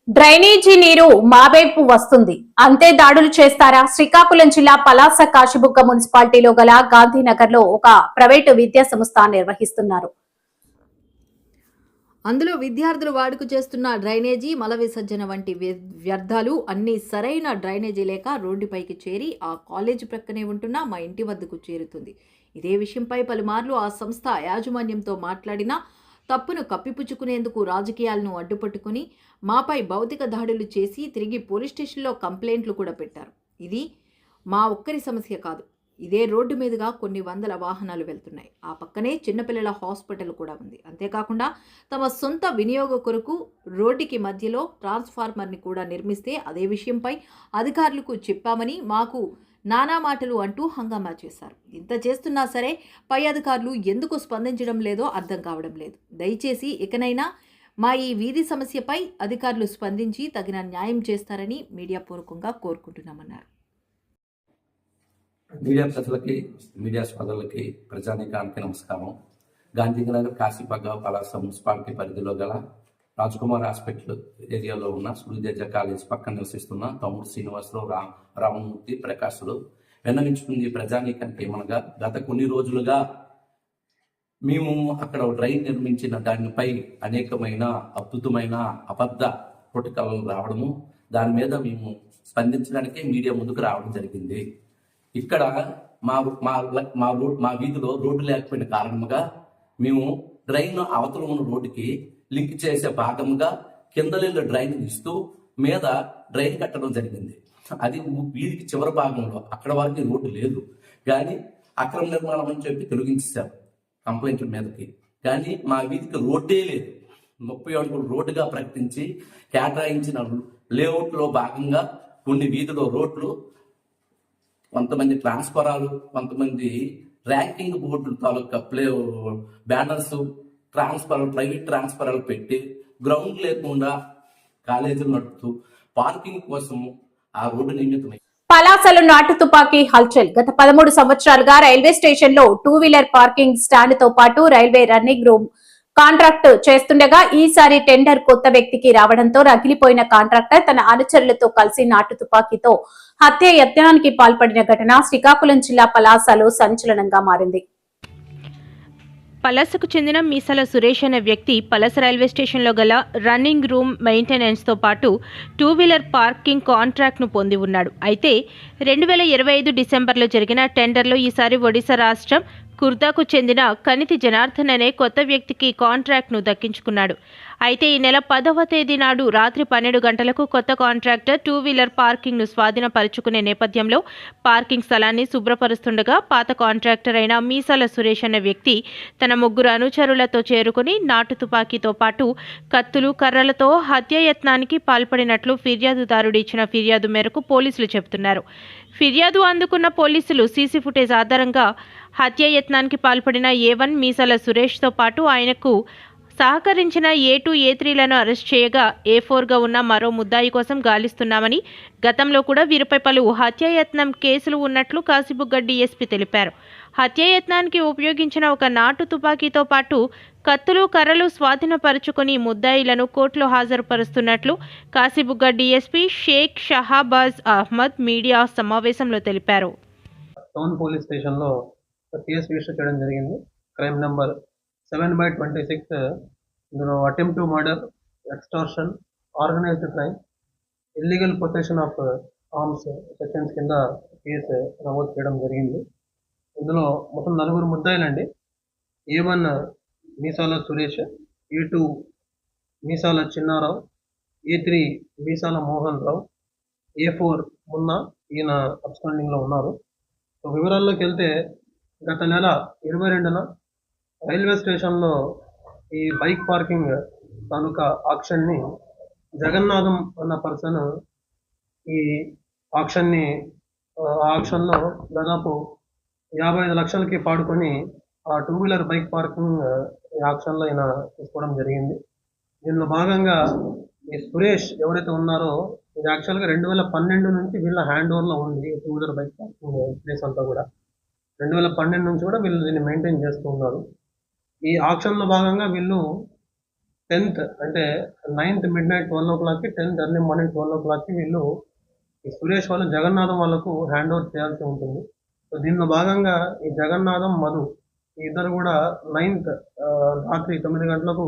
Drainage నీరు మా వైపు వస్తుంది, అంతే దాడులు చేస్తారా? శ్రీకాకుళం జిల్లా పలాస కాశీబుగ్గ మున్సిపాలిటీలో గల గాంధీనగర్ లో ఒక ప్రైవేటు విద్యా సంస్థ నిర్వహిస్తున్నారు. అందులో విద్యార్థులు వాడుక చేస్తున్న డ్రైనేజీ, మల విసర్జన వంటి వ్యర్థాలు అన్ని సరైన డ్రైనేజీ లేక రోడ్డుపైకి చేరి ఆ కాలేజీ ప్రక్కనే ఉంటున్న మా ఇంటి వద్దకు చేరుతుంది. ఇదే విషయంపై పలుమార్లు ఆ సంస్థ యాజమాన్యంతో మాట్లాడినా తప్పును కప్పిపుచ్చుకునేందుకు రాజకీయాలను అడ్డుపట్టుకుని మాపై భౌతిక దాడులు చేసి తిరిగి పోలీస్ స్టేషన్లో కంప్లైంట్లు కూడా పెట్టారు. ఇది మా ఒక్కరి సమస్య కాదు. ఇదే రోడ్డు మీదుగా కొన్ని వందల వాహనాలు వెళ్తున్నాయి. ఆ పక్కనే చిన్నపిల్లల హాస్పిటల్ కూడా ఉంది. అంతేకాకుండా తమ సొంత వినియోగ కొరకు రోడ్డుకి మధ్యలో ట్రాన్స్ఫార్మర్ని కూడా నిర్మిస్తే అదే విషయంపై అధికారులకు చెప్పామని మాకు నానా మాటలు అంటూ హంగామా చేశారు. ఇంత చేస్తున్నా సరే పై అధికారులు ఎందుకు స్పందించడం లేదో అర్థం కావడం లేదు. దయచేసి ఇకనైనా మా ఈ వీధి సమస్యపై అధికారులు స్పందించి తగిన న్యాయం చేస్తారని మీడియా పూర్వకంగా కోరుకుంటున్నామన్నారు. మీడియా ప్రజలకి, మీడియా సోదరులకి, ప్రజానీకానికి నమస్కారం. గాంధీనగర్ కాశీబుగ్గ పలాస మున్సిపాలిటీ పరిధిలో గల రాజ్కుమార్ హాస్పిటల్ ఏరియాలో ఉన్న సూర్యతేజ కాలేజ్ పక్కన నివసిస్తున్న తమ్ముడు శ్రీనివాసరావు, రామమూర్తి, ప్రకాశులు విన్నవించుకుంది ప్రజానీకానికి ఏమనగా, గత కొన్ని రోజులుగా మేము అక్కడ డ్రైన్ నిర్మించిన దానిపై అనేకమైన అద్భుతమైన అబద్ధ పుటకలు రావడము, దాని మీద మేము స్పందించడానికి మీడియా ముందుకు రావడం జరిగింది. ఇక్కడ మా వీధిలో రోడ్డు లేకపోయిన కారణంగా మేము డ్రైన్ అవతల ఉన్న రోడ్డుకి లింక్ చేసే భాగంగా కిందలీళ్ళ డ్రైన్ ఇస్తూ మీద డ్రైన్ కట్టడం జరిగింది. అది వీధికి చివరి భాగంలో అక్కడ వరకు రోడ్డు లేదు, కానీ అక్రమ నిర్మాణం అని చెప్పి తొలగించారు కంప్లైంట్ల మీదకి. కానీ మా వీధికి రోడ్డే లేదు. 30 అడుగులు రోడ్డుగా ప్రకటించి కేటాయించిన లేఅవుట్లో భాగంగా కొన్ని వీధిలో రోడ్లు, కొంతమంది ట్రాన్స్ఫరాలు, కొంతమంది ర్యాంకింగ్ బోర్డులు తాలూకా బ్యానర్స్, ప్రైవేట్ ట్రాన్స్ఫరాలు పెట్టి గ్రౌండ్ లేకుండా కాలేజీలు నడుపుతూ పార్కింగ్ కోసం ఆ రోడ్డు నియమితమై పలాసలో నాటు తుపాకీ హల్చల్. గత 13 సంవత్సరాలుగా రైల్వే స్టేషన్ లో 2 వీలర్ పార్కింగ్ స్టాండ్ తో పాటు రైల్వే రన్నింగ్ రూమ్ కాంట్రాక్ట్ చేస్తుండగా ఈసారి టెండర్ కొత్త వ్యక్తికి రావడంతో రగిలిపోయిన కాంట్రాక్టర్ తన అనుచరులతో కలిసి నాటు తుపాకీతో హత్య యత్నానికి పాల్పడిన ఘటన శ్రీకాకుళం జిల్లా పలాసలో సంచలనంగా మారింది. పలాసకు చెందిన మీసాల సురేష్ అనే వ్యక్తి పలాస రైల్వే స్టేషన్లో గల రన్నింగ్ రూమ్ మెయింటెనెన్స్తో పాటు 2 వీలర్ పార్కింగ్ కాంట్రాక్ట్ను పొంది ఉన్నాడు. అయితే 2025 డిసెంబర్లో జరిగిన టెండర్లో ఈసారి ఒడిశా రాష్ట్రం కుర్దాకు చెందిన కనితి జనార్దన్ అనే కొత్త వ్యక్తికి కాంట్రాక్ట్ను దక్కించుకున్నాడు. అయితే ఈ నెల 10వ తేదీ నాడు రాత్రి 12 గంటలకు కొత్త కాంట్రాక్టర్ 2 వీలర్ పార్కింగ్ను స్వాధీనపరుచుకునే నేపథ్యంలో పార్కింగ్ స్థలాన్ని శుభ్రపరుస్తుండగా పాత కాంట్రాక్టర్ అయిన మీసాల సురేష్ అనే వ్యక్తి తన 3 అనుచరులతో చేరుకుని నాటు తుపాకీతో పాటు కత్తులు, కర్రలతో హత్యాయత్నానికి పాల్పడినట్లు ఫిర్యాదుదారుడు ఇచ్చిన ఫిర్యాదు మేరకు పోలీసులు చెబుతున్నారు. ఫిర్యాదు అందుకున్న పోలీసులు సీసీ ఫుటేజ్ ఆధారంగా హత్యాయత్నానికి పాల్పడిన A1 మీసాల సురేష్తో పాటు ఆయనకు సహకరించిన A2, A3లను అరెస్ట్ చేయగా A4గా ఉన్న మరో ముద్దాయి కోసం గాలిస్తున్నామని, గతంలో కూడా వీరిపై పలు హత్యాయత్నం కేసులు ఉన్నట్లు కాశీబుగ్గ డీఎస్పీ తెలిపారు. హత్యాయత్నానికి ఉపయోగించిన ఒక నాటు తుపాకీతో పాటు కత్తులు, కర్రలు స్వాధీనపరుచుకుని ముద్దాయిలను కోర్టులో హాజరుపరుస్తున్నట్లు కాశీబుగ్గ డీఎస్పీ షేక్ షహాబాజ్ అహ్మద్ మీడియా సమావేశంలో తెలిపారు. టౌన్ పోలీస్ స్టేషన్లో కేసు రిజిస్టర్ చేయడం జరిగింది. Crime number 7/26. ఇందులో attempt to murder, extortion, organised crime, illegal possession of arms sections కింద కేసు నమోదు చేయడం జరిగింది. ఇందులో మొత్తం 4 ముద్దాయిలండి. A1 మీసాల సురేష్, A2 మీసాల చిన్నారావు, A3 మీసాల మోహన్ రావు, A4 మున్నా, ఈయన అబ్స్కాండింగ్లో ఉన్నారు. వివరాల్లోకి వెళ్తే గత నెల 22న రైల్వే స్టేషన్లో ఈ బైక్ పార్కింగ్ తాలూకా ఆక్షన్ని జగన్నాథం అన్న పర్సన్ ఈ ఆక్షన్లో దాదాపు 55 లక్షలకి పాడుకొని ఆ 2 వీలర్ బైక్ పార్కింగ్ ఆక్షన్లో ఆయన తీసుకోవడం జరిగింది. దీనిలో భాగంగా ఈ సురేష్ ఎవరైతే ఉన్నారో ఇది యాక్చువల్గా 2012 నుంచి వీళ్ళ హ్యాండ్ ఓవర్లో ఉంది. టూ వీలర్ బైక్ ప్లేస్ అంతా కూడా 2012 నుంచి కూడా వీళ్ళు దీన్ని మెయింటైన్ చేస్తూ ఉన్నారు. ఈ ఆక్షన్లో భాగంగా వీళ్ళు 10th అంటే 9th midnight 12 o'clockకి 10th early morning 12 o'clockకి వీళ్ళు ఈ సురేష్ వాళ్ళు జగన్నాథం వాళ్ళకు హ్యాండ్ ఓవర్ చేయాల్సి ఉంటుంది. సో దీనిలో భాగంగా ఈ జగన్నాథం మధు ఈ ఇద్దరు కూడా 9th రాత్రి 9 గంటలకు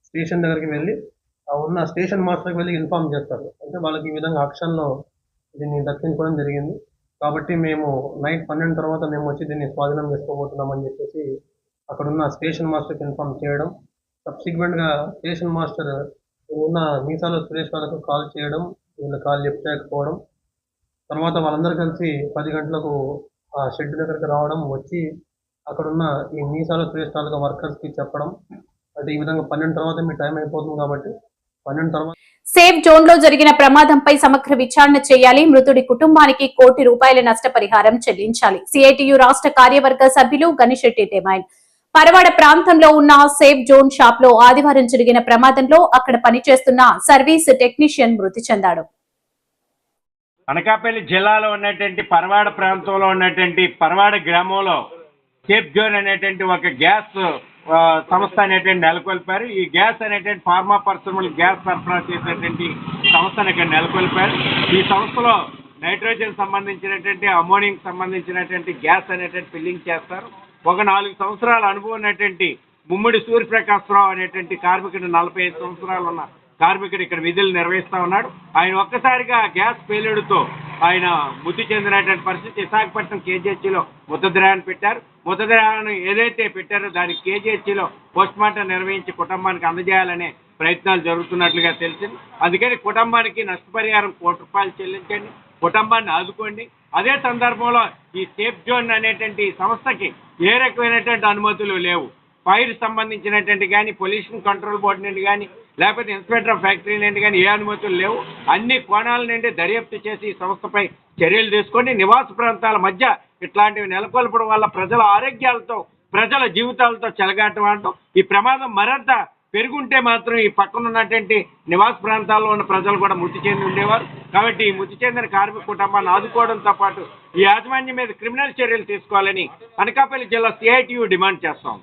స్టేషన్ దగ్గరికి వెళ్ళి ఉన్న స్టేషన్ మాస్టర్కి వెళ్ళి ఇన్ఫార్మ్ చేస్తారు. అంటే వాళ్ళకి ఈ విధంగా ఆక్షన్లో దీన్ని దక్కించుకోవడం జరిగింది కాబట్టి మేము నైట్ 12 తర్వాత మేము వచ్చి దీన్ని స్వాధీనం చేసుకోబోతున్నామని చెప్పేసి అక్కడున్న స్టేషన్ మాస్టర్కి ఇన్ఫార్మ్ చేయడం, సబ్సిక్వెంట్గా స్టేషన్ మాస్టర్ ఉన్న మీసాల సురేష్ వాళ్ళకు కాల్ చేయడం, వీళ్ళు కాల్ లిఫ్ట్ చేయకపోవడం, తర్వాత వాళ్ళందరూ కలిసి 10 గంటలకు ఆ షెడ్ దగ్గరికి రావడం, వచ్చి అక్కడున్న ఈ మీసాల సురేష్ వాళ్ళ వర్కర్స్కి చెప్పడం, అంటే ఈ విధంగా 12 తర్వాత మీ టైం అయిపోతుంది కాబట్టి 12 తర్వాత సేఫ్ జోన్ లో జరిగిన ప్రమాదంపై సమగ్ర విచారణ చేయాలి. మృతుడి కుటుంబానికి ₹1 కోటి నష్టపరిహారం చెల్లించాలి. సిఐటియు రాష్ట్ర కార్యవర్గ సభ్యులు గణేశెట్టి డిమాండ్. పరవాడ ప్రాంతంలో ఉన్న సేఫ్ జోన్ షాప్ లో ఆదివారం జరిగిన ప్రమాదంలో అక్కడ పనిచేస్తున్న సర్వీస్ టెక్నీషియన్ మృతి చెందాడు. అనకాపల్లి జిల్లాలో ఉన్నటువంటి పరవాడ ప్రాంతంలో ఉన్నటువంటి పరవాడ గ్రామంలో సేఫ్ జోన్ అనేటువంటి ఒక గ్యాస్ సంస్థ అనేటువంటి నెలకొల్పారు. ఈ గ్యాస్ అనేటువంటి ఫార్మా పరిశ్రమలు గ్యాస్ సరఫరా చేసేటువంటి సంస్థను ఇక్కడ నెలకొల్పారు. ఈ సంస్థలో నైట్రోజన్ సంబంధించినటువంటి అమోనియాకి సంబంధించినటువంటి గ్యాస్ అనేటువంటి ఫిల్లింగ్ చేస్తారు. ఒక 4 సంవత్సరాల అనుభవం ఉన్నటువంటి ముమ్మడి సూర్యప్రకాశ్రావు అనేటువంటి కార్మికుడు 45 సంవత్సరాలు ఉన్న కార్మికుడు ఇక్కడ విధులు నిర్వహిస్తా ఉన్నాడు. ఆయన ఒక్కసారిగా గ్యాస్ పేలుడుతో ఆయన మృతి చెందినటువంటి పరిస్థితి. విశాఖపట్నం కేజీహెచ్లో మృతదేహాన్ని పెట్టారు. మృతదేహాన్ని ఏదైతే పెట్టారో దానికి కేజీహెచ్లో పోస్ట్ మార్టం నిర్వహించి కుటుంబానికి అందజేయాలనే ప్రయత్నాలు జరుగుతున్నట్లుగా తెలిసింది. అందుకని కుటుంబానికి నష్టపరిహారం ₹1 చెల్లించండి, కుటుంబాన్ని ఆదుకోండి. అదే సందర్భంలో ఈ సేఫ్ జోన్ అనేటువంటి సంస్థకి ఏ రకమైనటువంటి అనుమతులు లేవు. ఫైర్ సంబంధించినటువంటి కానీ పొల్యూషన్ కంట్రోల్ బోర్డు నుండి కానీ లేకపోతే ఇన్స్పెక్టర్ ఆఫ్ ఫ్యాక్టరీ నుండి కానీ ఏ అనుమతులు లేవు. అన్ని కోణాల నుండి దర్యాప్తు చేసి ఈ సంస్థపై చర్యలు తీసుకొని నివాస ప్రాంతాల మధ్య ఇట్లాంటివి నెలకొల్పడం వల్ల ప్రజల ఆరోగ్యాలతో ప్రజల జీవితాలతో చెలగాటం ఈ ప్రమాదం మరింత పెరుగుంటే మాత్రం ఈ పక్కన ఉన్నటువంటి నివాస ప్రాంతాల్లో ఉన్న ప్రజలు కూడా మృతి చెంది ఉండేవారు. కాబట్టి ఈ మృతి చెందిన కార్మిక కుటుంబాన్ని ఆదుకోవడంతో పాటు ఈ యాజమాన్యం మీద క్రిమినల్ చర్యలు తీసుకోవాలని అనకాపల్లి జిల్లా సిఐటియు డిమాండ్ చేస్తాం.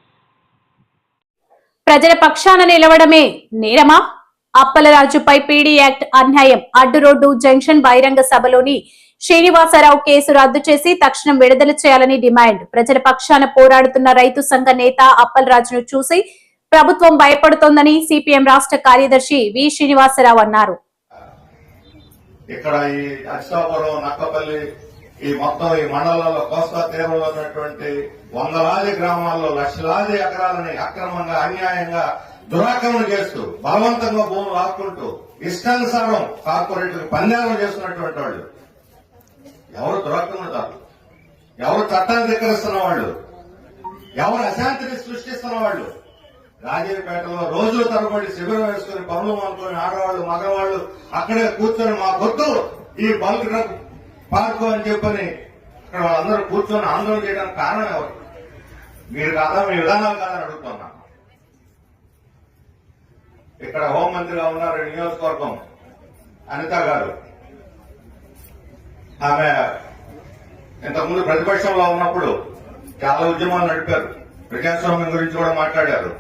ప్రజల పక్షాన నిలవడమే నేరమా? అప్పలరాజుపై పీడీ యాక్ట్ అన్యాయం. అడ్డు రోడ్డు జంక్షన్ బహిరంగ సభలోని శ్రీనివాసరావు కేసు రద్దు చేసి తక్షణం విడుదల చేయాలని డిమాండ్. ప్రజల పక్షాన పోరాడుతున్న రైతు సంఘ నేత అప్పలరాజును చూసి ప్రభుత్వం భయపడుతోందని సిపిఎం రాష్ట్ర కార్యదర్శి వి శ్రీనివాసరావు అన్నారు. ఇక్కడ ఈ అచ్చాపురం, నక్కపల్లి ఈ మొత్తం ఈ మండలాల్లో కోస్తా తీరంలో ఉన్నటువంటి వందలాది గ్రామాల్లో లక్షలాది ఎకరాలని అక్రమంగా అన్యాయంగా దురాక్రమణ చేస్తూ బలవంతంగా భూములు లాక్కుంటూ ఇష్టానుసారం కార్పొరేట్లకు పందేరం చేస్తున్నటువంటి వాళ్ళు ఎవరు దురాక్రమణదారులు, ఎవరు చట్టాన్ని ధిక్కరిస్తున్న వాళ్ళు, ఎవరు అశాంతిని సృష్టిస్తున్న వాళ్ళు. రాజేపేటలో రోజుల తరబడి శిబిరం వేసుకుని పనులు అనుకుని ఆడవాళ్లు మగవాళ్లు అక్కడే కూర్చొని మా పొద్దు ఈ బల్క్ డ్రగ్ పార్కు అని చెప్పని ఇక్కడ వాళ్ళందరూ కూర్చొని ఆందోళన చేయడానికి కారణం ఎవరు? మీరు కాదా, మీ విధానాలు కాదని అడుగుతున్నా. ఇక్కడ హోంమంత్రిగా ఉన్నారు నియోజకవర్గం అనిత గారు. ఆమె ఇంతకుముందు ప్రతిపక్షంలో ఉన్నప్పుడు చాలా ఉద్యమాలు నడిపారు. ప్రజాస్వామ్యం గురించి కూడా మాట్లాడారు.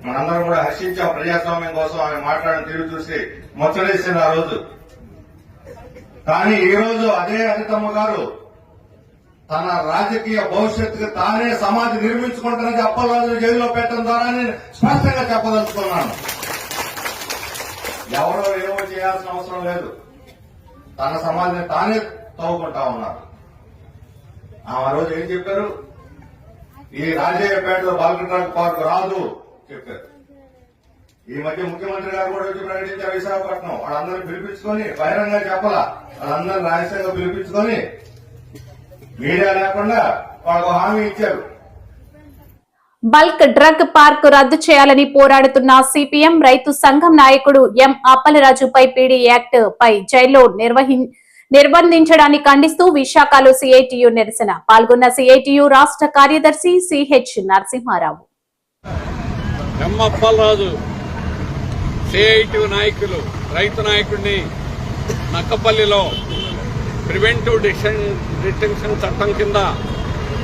మనందరం కూడా హర్షించాం. ప్రజాస్వామ్యం కోసం ఆమె మాట్లాడిన తీరు చూసి ముచ్చటేసింది ఆ రోజు. కానీ ఈ రోజు అదే అనితమ్మ గారు తన రాజకీయ భవిష్యత్తుకు తానే సమాధి నిర్మించుకుంటున్నది అప్పలరాజును జైల్లో పెట్టడం ద్వారా నేను స్పష్టంగా చెప్పదలుచుకున్నాను. ఎవరో ఏమో చేయాల్సిన అవసరం లేదు. తన సమాధిని తానే తవ్వుకుంటా ఉన్నారు. ఆ రోజు ఏం చెప్పారు? ఈ రాజయ్యపేటలో బల్క్ డ్రగ్ పార్క్ రాదు చెప్పారు. ఈ మధ్య ముఖ్యమంత్రి గారు కూడా వచ్చి ప్రకటించారు విశాఖపట్నం. వాళ్ళందరూ పిలిపించుకొని బహిరంగ చెప్పాలా, వాళ్ళందరూ రహస్యంగా పిలిపించుకొని మీడియా లేకుండా వాళ్ళకు హామీ ఇచ్చారు. బల్క్ డ్రగ్ పార్క్ రద్దు చేయాలని పోరాడుతున్న సిపిఎం రైతు సంఘం నాయకుడు ఎం అప్పలరాజుపై పీడీ యాక్ట్ పై జైల్లో నిర్బంధించడాన్ని ఖండిస్తూ విశాఖలో సిఐటియు నిరసన. పాల్గొన్న సిఐటియు రాష్ట్ర కార్యదర్శి సిహెచ్ నరసింహారావు. ఎం అప్పలరాజు సిఐటి నాయకులు రైతు నాయకుడిని నక్కపల్లిలో ప్రివెంటివ్ డిటెన్షన్ చట్టం కింద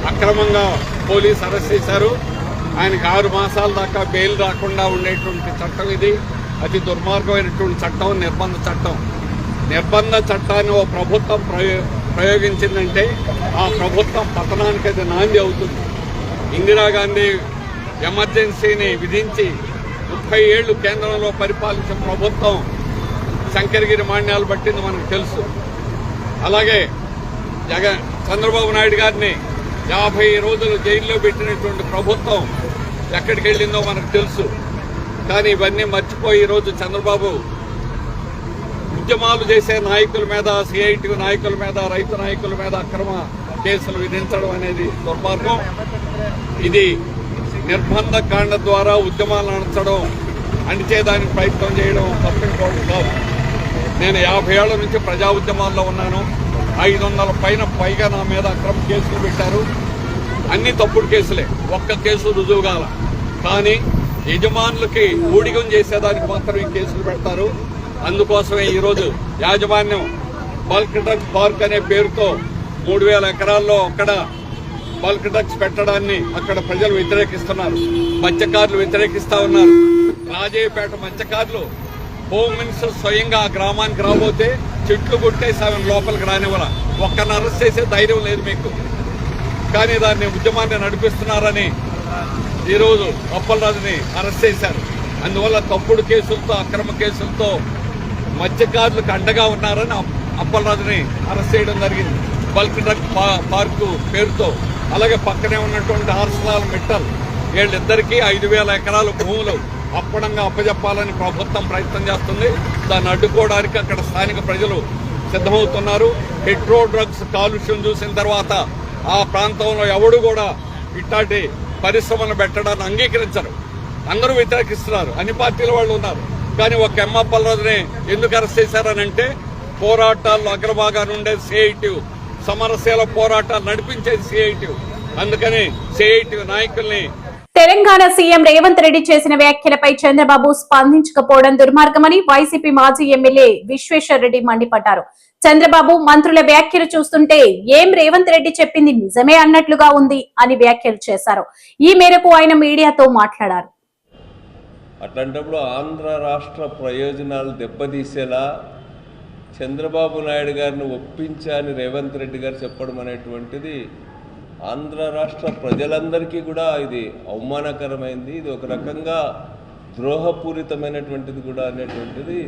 అక్రమంగా పోలీసు అరెస్ట్ చేశారు. ఆయనకు 6 మాసాల దాకా బెయిల్ రాకుండా ఉండేటువంటి చట్టం ఇది. అతి దుర్మార్గమైనటువంటి చట్టం నిర్బంధ చట్టం. నిర్బంధ చట్టాన్ని ఓ ప్రభుత్వం ప్రయోగించిందంటే ఆ ప్రభుత్వం పతనానికి అది నాంది అవుతుంది. ఇందిరాగాంధీ ఎమర్జెన్సీని విధించి 30 ఏళ్లు కేంద్రంలో పరిపాలించిన ప్రభుత్వం శంకరగిరి మాన్యాలు పట్టింది మనకు తెలుసు. అలాగే చంద్రబాబు నాయుడు గారిని 50 రోజులు జైల్లో పెట్టినటువంటి ప్రభుత్వం ఎక్కడికి వెళ్ళిందో మనకు తెలుసు. కానీ ఇవన్నీ మర్చిపోయి ఈరోజు చంద్రబాబు ఉద్యమాలు చేసే నాయకుల మీద, సిఐటి నాయకుల మీద, రైతు నాయకుల మీద అక్రమ కేసులు విధించడం అనేది దుర్మార్గం. ఇది నిర్బంధ కాండ ద్వారా ఉద్యమాలు నడచడం, అణిచేదానికి ప్రయత్నం చేయడం తప్పించుకోవడం కాదు. నేను 50 ఏళ్ల నుంచి ప్రజా ఉద్యమాల్లో ఉన్నాను. 500 పైగా నా మీద అక్రమ కేసులు పెట్టారు. అన్ని తప్పుడు కేసులే, ఒక్క కేసు రుజువు కాల. కానీ యజమానులకి ఊడిగం చేసేదానికి మాత్రం ఈ కేసులు పెడతారు. అందుకోసమే ఈరోజు యాజమాన్యం బల్క్ డ్రగ్ పార్క్ అనే పేరుతో 3000 ఎకరాల్లో అక్కడ బల్క్ డ్రగ్స్ పెట్టడాన్ని అక్కడ ప్రజలు వ్యతిరేకిస్తున్నారు. మత్స్యకారులు వ్యతిరేకిస్తా ఉన్నారు. రాజయ్యపేట మత్స్యకారులు హోమ్ మినిస్టర్ స్వయంగా ఆ గ్రామానికి రాబోతే చెట్లు కొట్టేసి ఆమె లోపలికి రానివ్వాల. ఒక్కరిని అరెస్ట్ చేసే ధైర్యం లేదు మీకు. కానీ దాన్ని ఉద్యమాన్ని నడిపిస్తున్నారని ఈరోజు అప్పలరాజుని అరెస్ట్ చేశారు. అందువల్ల తప్పుడు కేసులతో, అక్రమ కేసులతో మత్స్యకారులకు అండగా ఉన్నారని అప్పలరాజుని అరెస్ట్ చేయడం జరిగింది బల్క్ డ్రగ్ పార్కు పేరుతో. అలాగే పక్కనే ఉన్నటువంటి ఆర్సలాల్ మిట్టల్ వీళ్ళిద్దరికీ 5000 ఎకరాల భూములు అప్పడంగా అప్పజెప్పాలని ప్రభుత్వం ప్రయత్నం చేస్తుంది. దాన్ని అడ్డుకోవడానికి అక్కడ స్థానిక ప్రజలు సిద్ధమవుతున్నారు. హెట్రో డ్రగ్స్ కాలుష్యం చూసిన తర్వాత ఆ ప్రాంతంలో ఎవడు కూడా ఇట్లాంటి పరిశ్రమలు పెట్టడాన్ని అంగీకరించరు. అందరూ వ్యతిరేకిస్తున్నారు. అన్ని పార్టీల వాళ్ళు ఉన్నారు. కానీ ఒక అప్పలరాజుని ఎందుకు అరెస్ట్ చేశారనంటే పోరాటాల్లో అగ్రభాగాన్ని ఉండే సిఐటి, సమరశీల పోరాటాలు నడిపించేది సిఐటి. అందుకని సిఐటి నాయకుల్ని తెలంగాణ సీఎం రేవంత్ రెడ్డి చేసిన వ్యాఖ్యలపై చంద్రబాబు స్పందించకపోవడం దుర్మార్గమని వైసీపీ మాజీ ఎమ్మెల్యే విశ్వేశ్వర్ రెడ్డి మండిపడ్డారు. చంద్రబాబు మంత్రుల వ్యాఖ్యలు చూస్తుంటే ఏం రేవంత్ రెడ్డి చెప్పింది నిజమే అన్నట్లుగా ఉంది అని వ్యాఖ్యలు చేశారు. ఈ మేరకు ఆయన మీడియాతో మాట్లాడారు. అట్లాంటప్పుడు ఆంధ్ర రాష్ట్ర ప్రయోజనాలు దెబ్బతీసేలా చంద్రబాబు నాయుడు గారిని ఒప్పించాలని రేవంత్ రెడ్డి గారు చెప్పడం అనేటువంటిది ఆంధ్ర రాష్ట్ర ప్రజలందరికీ కూడా ఇది అవమానకరమైంది. ఇది ఒక రకంగా ద్రోహపూరితమైనటువంటిది కూడా అనేటువంటిది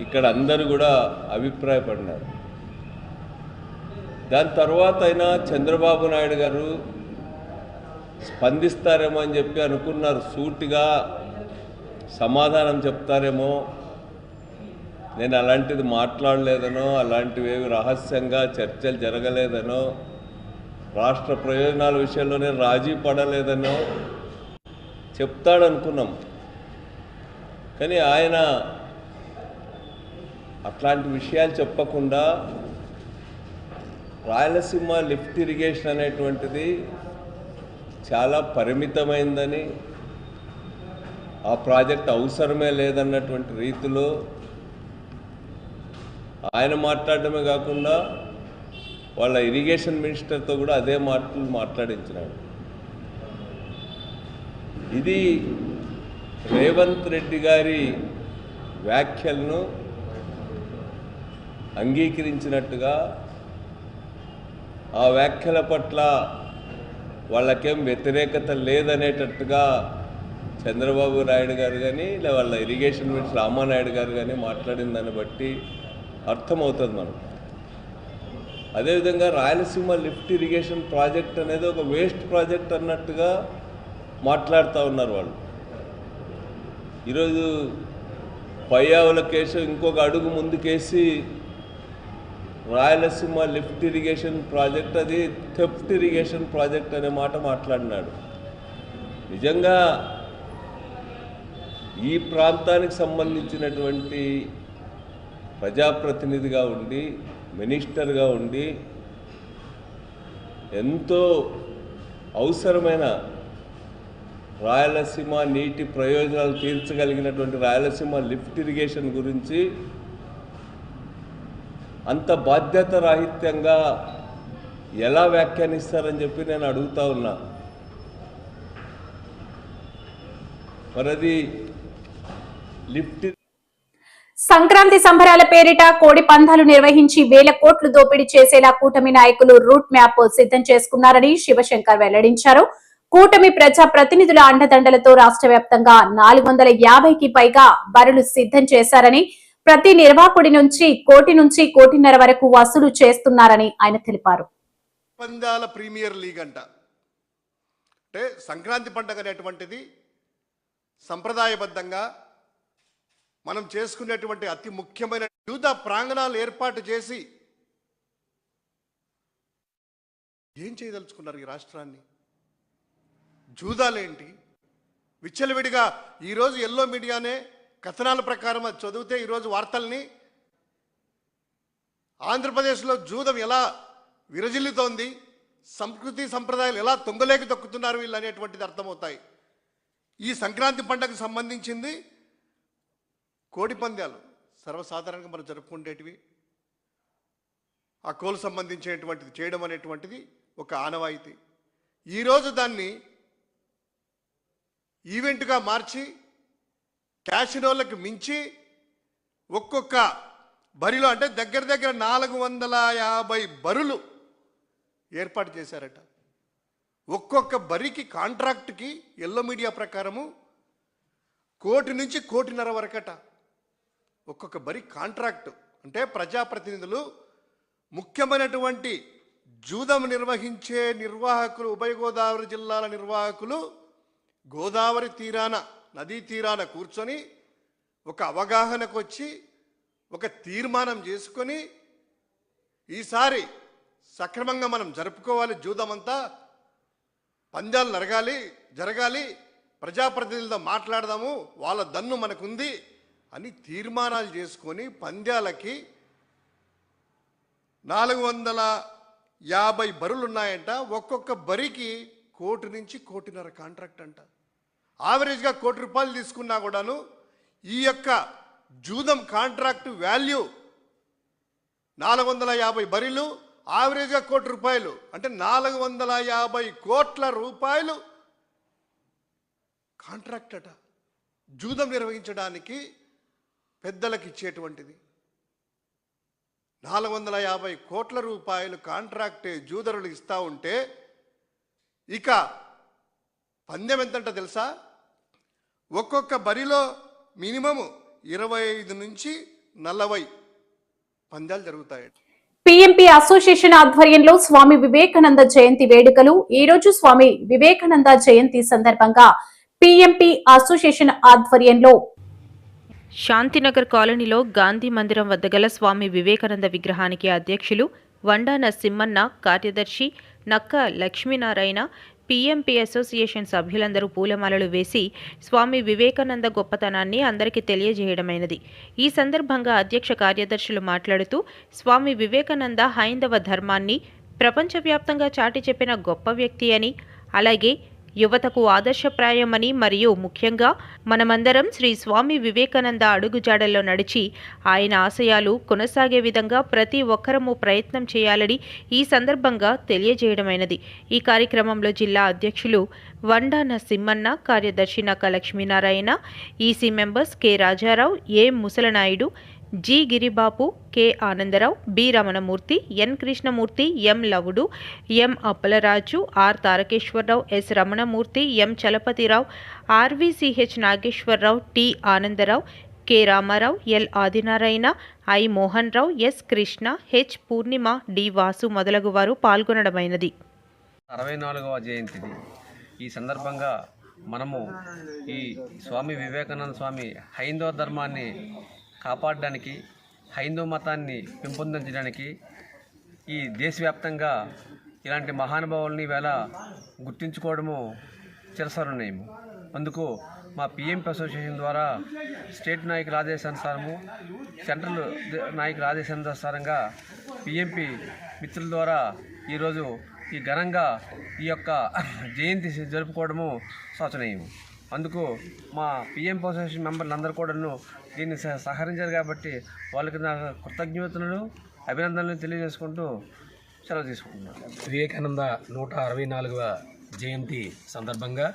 ఇక్కడ అందరూ కూడా అభిప్రాయపడినారు. దాని తర్వాత అయినా చంద్రబాబు నాయుడు గారు స్పందిస్తారేమో అని చెప్పి అనుకున్నారు. సూటిగా సమాధానం చెప్తారేమో, నేను అలాంటిది మాట్లాడలేదనో, అలాంటివేవి రహస్యంగా చర్చలు జరగలేదనో, రాష్ట్ర ప్రయోజనాల విషయంలోనే రాజీ పడలేదనో చెప్తాడనుకున్నాం. కానీ ఆయన అట్లాంటి విషయాలు చెప్పకుండా రాయలసీమ లిఫ్ట్ ఇరిగేషన్ అనేటువంటిది చాలా పరిమితమైందని, ఆ ప్రాజెక్ట్ అవసరమే లేదన్నటువంటి రీతిలో ఆయన మాట్లాడటమే కాకుండా వాళ్ళ ఇరిగేషన్ మినిస్టర్తో కూడా అదే మాటలు మాట్లాడించినాడు. ఇది రేవంత్ రెడ్డి గారి వ్యాఖ్యలను అంగీకరించినట్టుగా, ఆ వ్యాఖ్యల పట్ల వాళ్ళకేం వ్యతిరేకత లేదనేటట్టుగా చంద్రబాబు నాయుడు గారు కానీ లేదా వాళ్ళ ఇరిగేషన్ మినిస్టర్ రామానాయుడు గారు కానీ మాట్లాడిన దాన్ని బట్టి అర్థమవుతుంది మనకు. అదేవిధంగా రాయలసీమ లిఫ్ట్ ఇరిగేషన్ ప్రాజెక్ట్ అనేది ఒక వేస్ట్ ప్రాజెక్ట్ అన్నట్టుగా మాట్లాడుతూ ఉన్నారు వాళ్ళు. ఈరోజు పయ్యావుల కేసు ఇంకొక అడుగు ముందుకేసి రాయలసీమ లిఫ్ట్ ఇరిగేషన్ ప్రాజెక్ట్ అది థెఫ్ట్ ఇరిగేషన్ ప్రాజెక్ట్ అనే మాట మాట్లాడినాడు. నిజంగా ఈ ప్రాంతానికి సంబంధించినటువంటి ప్రజాప్రతినిధిగా ఉండి, మినిస్టర్గా ఉండి, ఎంతో అవసరమైన రాయలసీమ నీటి ప్రయోజనాలు తీర్చగలిగినటువంటి రాయలసీమ లిఫ్ట్ ఇరిగేషన్ గురించి అంత బాధ్యత రాహిత్యంగా ఎలా వ్యాఖ్యానిస్తారని చెప్పి నేను అడుగుతా ఉన్నా. మరది లిఫ్ట్ సంక్రాంతి సంబరాల పేరిట కోడి పందాలు నిర్వహించి వేల కోట్లు దోపిడీ చేసేలా కూటమి నాయకులు రూట్ మ్యాప్ సిద్ధం చేసుకున్నారని శివశంకర్ వెల్లడించారు. కూటమి ప్రజా ప్రతినిధుల అండదండలతో రాష్ట్ర వ్యాప్తంగా 450కి పైగా బరులు సిద్ధం చేశారని, ప్రతి నిర్వాహకుడి నుంచి కోటి నుంచి కోటిన్నర వరకు వసూలు చేస్తున్నారని ఆయన తెలిపారు. పందాల ప్రీమియర్ లీగ్ అంట అంటే సంక్రాంతి పండుగ అనేటువంటిది సంప్రదాయబద్ధంగా మనం చేసుకునేటువంటి అతి ముఖ్యమైన యూద ప్రాంగణాలు ఏర్పాటు చేసి ఏం చేయదలుచుకున్నారు ఈ రాష్ట్రాన్ని? జూదాలేంటి? విచ్చలవిడిగా ఈరోజు ఎల్లో మీడియానే కథనాల ప్రకారం అది చదివితే ఈరోజు వార్తల్ని ఆంధ్రప్రదేశ్లో జూదం ఎలా విరజిల్లుతోంది, సంస్కృతి సంప్రదాయాలు ఎలా తొంగలేకి తొక్కుతున్నారు వీళ్ళు అనేటువంటిది అర్థమవుతాయి. ఈ సంక్రాంతి పండుగకు సంబంధించింది కోడి పందాలు సర్వసాధారణంగా మనం జరుపుకునేటివి. ఆ కోలు సంబంధించినటువంటిది చేయడం అనేటువంటిది ఒక ఆనవాయితీ. ఈరోజు దాన్ని ఈవెంట్గా మార్చి క్యాసినోలకు మించి ఒక్కొక్క బరిలో అంటే దగ్గర దగ్గర 450 బరులు ఏర్పాటు చేశారట. ఒక్కొక్క బరికి కాంట్రాక్ట్కి ఎల్లో మీడియా ప్రకారము 1 కోటి నుంచి 1.5 కోటి వరకట. ఒక్కొక్క బరి కాంట్రాక్టు అంటే ప్రజాప్రతినిధులు ముఖ్యమైనటువంటి జూదం నిర్వహించే నిర్వాహకులు, ఉభయ గోదావరి జిల్లాల నిర్వాహకులు గోదావరి తీరాన, నదీ తీరాన కూర్చొని ఒక అవగాహనకు వచ్చి ఒక తీర్మానం చేసుకొని ఈసారి సక్రమంగా మనం జరుపుకోవాలి, జూదమంతా పందాలు జరగాలి, ప్రజాప్రతినిధులతో మాట్లాడదాము, వాళ్ళ దన్ను మనకుంది అని తీర్మానాలు చేసుకొని పందాలకి 450 బరులు ఉన్నాయంట. ఒక్కొక్క బరికి 1 కోటి నుంచి 1.5 కోటి కాంట్రాక్ట్ అంట. యావరేజ్గా 1 కోటి రూపాయలు తీసుకున్నా కూడాను ఈ యొక్క జూదం కాంట్రాక్ట్ వాల్యూ 450 బరిలు, యావరేజ్గా 1 కోటి రూపాయలు అంటే 450 కోట్ల రూపాయలు కాంట్రాక్ట్ అట. జూదం నిర్వహించడానికి పెద్దలకు ఇచ్చేటువంటిది 450 కోట్ల రూపాయలు కాంట్రాక్టే జూదరులు ఇస్తూ ఉంటే ఇక పందెం ఎంతంట తెలుసా? ఒక్కొక్క బరిలో మినిమము 25 నుంచి 40 పందాలు జరుగుతాయట. పీఎంపీ అసోసియేషన్ ఆధ్వర్యంలో స్వామి వివేకానంద జయంతి వేడుకలు. ఈ రోజు స్వామి వివేకానంద జయంతి సందర్భంగా పీఎంపీ అసోసియేషన్ ఆధ్వర్యంలో శాంతినగర్ కాలనీలో గాంధీ మందిరం వద్ద గల స్వామి వివేకానంద విగ్రహానికి అధ్యక్షులు వండా నరసింహన్న, కార్యదర్శి నక్క లక్ష్మీనారాయణ, పీఎంపీ అసోసియేషన్ సభ్యులందరూ పూలమాలలు వేసి స్వామి వివేకానంద గొప్పతనాన్ని అందరికీ తెలియజేయడమైనది. ఈ సందర్భంగా అధ్యక్ష కార్యదర్శులు మాట్లాడుతూ స్వామి వివేకానంద హైందవ ధర్మాన్ని ప్రపంచవ్యాప్తంగా చాటి చెప్పిన గొప్ప వ్యక్తి అని, అలాగే యువతకు ఆదర్శప్రాయమని మరియు ముఖ్యంగా మనమందరం శ్రీ స్వామి వివేకానంద అడుగుజాడల్లో నడిచి ఆయన ఆశయాలు కొనసాగే విధంగా ప్రతి ఒక్కరము ప్రయత్నం చేయాలని ఈ సందర్భంగా తెలియజేయడమైనది. ఈ కార్యక్రమంలో జిల్లా అధ్యక్షులు వండా నరసింహన్న, కార్యదర్శి Nakka Lakshminarayana, EC members K Rajarao, A Musalanaidu, G Giribapu, K Anandarao, B Ramanamurthy, N Krishnamurthy, M Lavudu, M Appalaraju, R Tarakeswararao, S Ramanamurthy, M Chalapathirao, RVCH Nageswararao, T Anandarao, K Ramarao, L Adinarayana, I Mohan Rao, S Krishna, H Purnima, D Vasu మొదలగు వారు పాల్గొనడమైనది. 64వ జయంతిది. ఈ సందర్భంగా మనము ఈ స్వామి వివేకానంద స్వామి హైందవ ధర్మాన్ని కాపాడడానికి, హైందవ మతాన్ని పెంపొందించడానికి ఈ దేశవ్యాప్తంగా ఇలాంటి మహానుభావుల్ని వేళ గుర్తించుకోవడము చిరస్మరణీయము. అందుకు మా పిఎంపీ అసోసియేషన్ ద్వారా స్టేట్ నాయకుల ఆదేశానుసారము, సెంట్రల్ నాయకుల ఆదేశానుసారంగా పిఎంపీ మిత్రుల ద్వారా ఈరోజు ఈ ఘనంగా ఈ యొక్క జయంతి జరుపుకోవడము శోచనీయం. అందుకు మా పిఎం అసోసియేషన్ మెంబర్లందరూ కూడాను దీన్ని సహకరించారు కాబట్టి వాళ్ళకి నా కృతజ్ఞతలను అభినందనలు తెలియజేసుకుంటూ సెలవు తీసుకుంటున్నాను. వివేకానంద 164వ జయంతి సందర్భంగా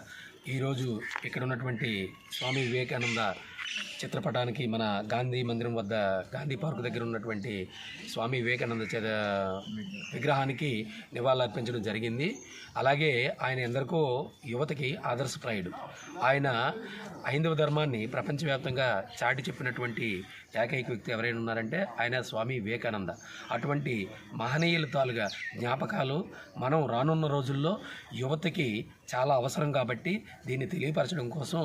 ఈరోజు ఇక్కడ ఉన్నటువంటి స్వామి వివేకానంద చిత్రపటానికి మన గాంధీ మందిరం వద్ద గాంధీ పార్క్ దగ్గర ఉన్నటువంటి స్వామి వివేకానంద విగ్రహానికి నివాళులర్పించడం జరిగింది. అలాగే ఆయన ఎందరికో యువతకి ఆదర్శప్రాయుడు. ఆయన హైందవ ధర్మాన్ని ప్రపంచవ్యాప్తంగా చాటి చెప్పినటువంటి ఏకైక వ్యక్తి ఎవరైనా ఉన్నారంటే ఆయన స్వామి వివేకానంద. అటువంటి మహనీయుల తాలుగా జ్ఞాపకాలు మనం రానున్న రోజుల్లో యువతకి చాలా అవసరం కాబట్టి దీన్ని తెలియపరచడం కోసం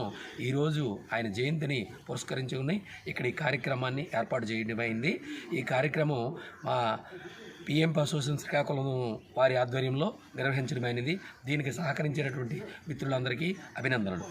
ఈరోజు ఆయన జయంతిని పురస్కరించుకుని ఇక్కడ ఈ కార్యక్రమాన్ని ఏర్పాటు చేయడమైంది. ఈ కార్యక్రమం మా పిఎం అసోసియేషన్ శ్రీకాకుళం వారి ఆధ్వర్యంలో నిర్వహించడమైనది. దీనికి సహకరించినటువంటి మిత్రులందరికీ అభినందనలు.